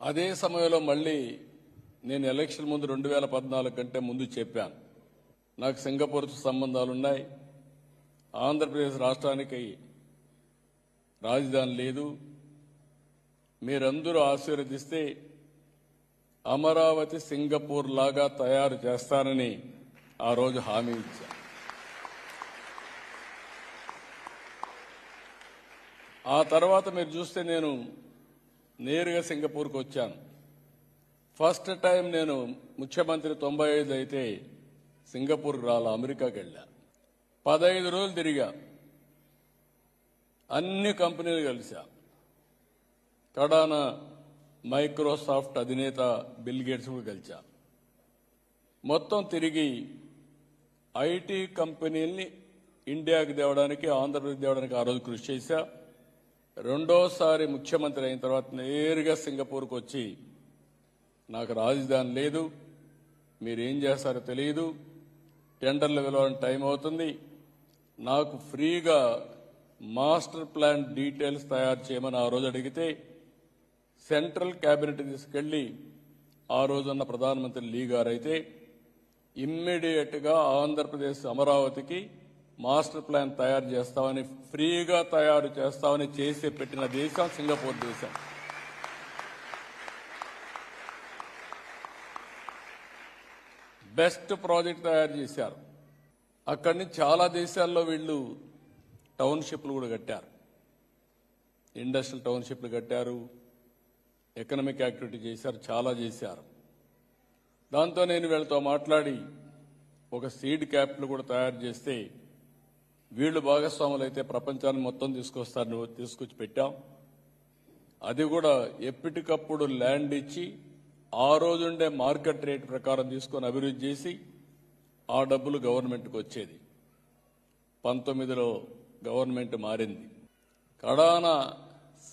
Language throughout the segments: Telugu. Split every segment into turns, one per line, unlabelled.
అదే సమయంలో మళ్ళీ నేను ఎలక్షన్ ముందు 2014 కంటే ముందు చెప్పాను, నాకు సింగపూర్తో సంబంధాలున్నాయి, ఆంధ్రప్రదేశ్ రాష్ట్రానికి రాజధాని లేదు, మీరందరూ ఆశీర్వదిస్తే అమరావతి సింగపూర్ లాగా తయారు చేస్తానని ఆ రోజు హామీ ఇచ్చాను. ఆ తర్వాత మీరు చూస్తే నేను నేరుగా సింగపూర్కి వచ్చాను. ఫస్ట్ టైం నేను ముఖ్యమంత్రి 95 అయితే సింగపూర్కి రాలా, అమెరికాకి వెళ్ళా. 15 రోజులు తిరిగా, అన్ని కంపెనీలు కలిసా. కడాన మైక్రోసాఫ్ట్ అధినేత బిల్ గేట్స్ కూడా కలిసా. మొత్తం తిరిగి ఐటీ కంపెనీల్ని ఇండియాకి తేవడానికి, ఆంధ్రప్రదేశ్ తేవడానికి ఆ రోజు కృషి చేశా. రెండోసారి ముఖ్యమంత్రి అయిన తర్వాత నేరుగా సింగపూర్కి వచ్చి, నాకు రాజధాని లేదు, మీరేం చేస్తారో తెలియదు, టెండర్లు పిలవడానికి టైం అవుతుంది, నాకు ఫ్రీగా మాస్టర్ ప్లాన్ డీటెయిల్స్ తయారు చేయమని ఆ రోజు అడిగితే సెంట్రల్ క్యాబినెట్ తీసుకెళ్లి ఆ రోజున్న ప్రధానమంత్రి లీ గారైతే ఇమ్మీడియట్ గా ఆంధ్రప్రదేశ్ అమరావతికి మాస్టర్ ప్లాన్ తయారు చేస్తామని, ఫ్రీగా తయారు చేస్తామని చేసి పెట్టిన దేశం సింగపూర్ దేశం. బెస్ట్ ప్రాజెక్ట్ తయారు చేశారు. అక్కడి నుంచి చాలా దేశాల్లో వీళ్ళు టౌన్షిప్లు కూడా కట్టారు, ఇండస్ట్రియల్ టౌన్షిప్లు కట్టారు, ఎకనామిక్ యాక్టివిటీ చేశారు, చాలా చేశారు. దాంతో నేను వీళ్ళతో మాట్లాడి ఒక సీడ్ క్యాపిటల్ కూడా తయారు చేస్తే వీళ్ళు భాగస్వాములు అయితే ప్రపంచాన్ని మొత్తం తీసుకొచ్చి పెట్టాం. అది కూడా ఎప్పటికప్పుడు ల్యాండ్ ఇచ్చి ఆ రోజుండే మార్కెట్ రేట్ ప్రకారం తీసుకొని అభివృద్ధి చేసి ఆ డబ్బులు గవర్నమెంట్కి వచ్చేది. 19లో గవర్నమెంట్ మారింది. కడాన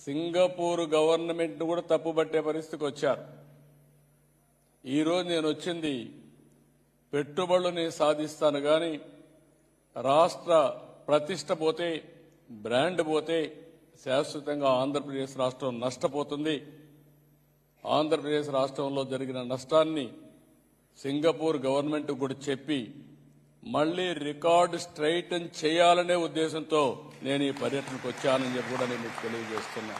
సింగపూర్ గవర్నమెంట్ కూడా తప్పుబట్టే పరిస్థితికి వచ్చారు. ఈరోజు నేను వచ్చింది పెట్టుబడులని సాధిస్తాను కానీ రాష్ట్ర ప్రతిష్ట పోతే, బ్రాండ్ పోతే శాశ్వతంగా ఆంధ్రప్రదేశ్ రాష్ట్రం నష్టపోతుంది. ఆంధ్రప్రదేశ్ రాష్ట్రంలో జరిగిన నష్టాన్ని సింగపూర్ గవర్నమెంట్ కూడా చెప్పి మళ్లీ రికార్డు స్ట్రైటన్ చేయాలనే ఉద్దేశంతో నేను ఈ పర్యటనకు వచ్చానని చెప్పి కూడా నేను మీకు తెలియజేస్తున్నా.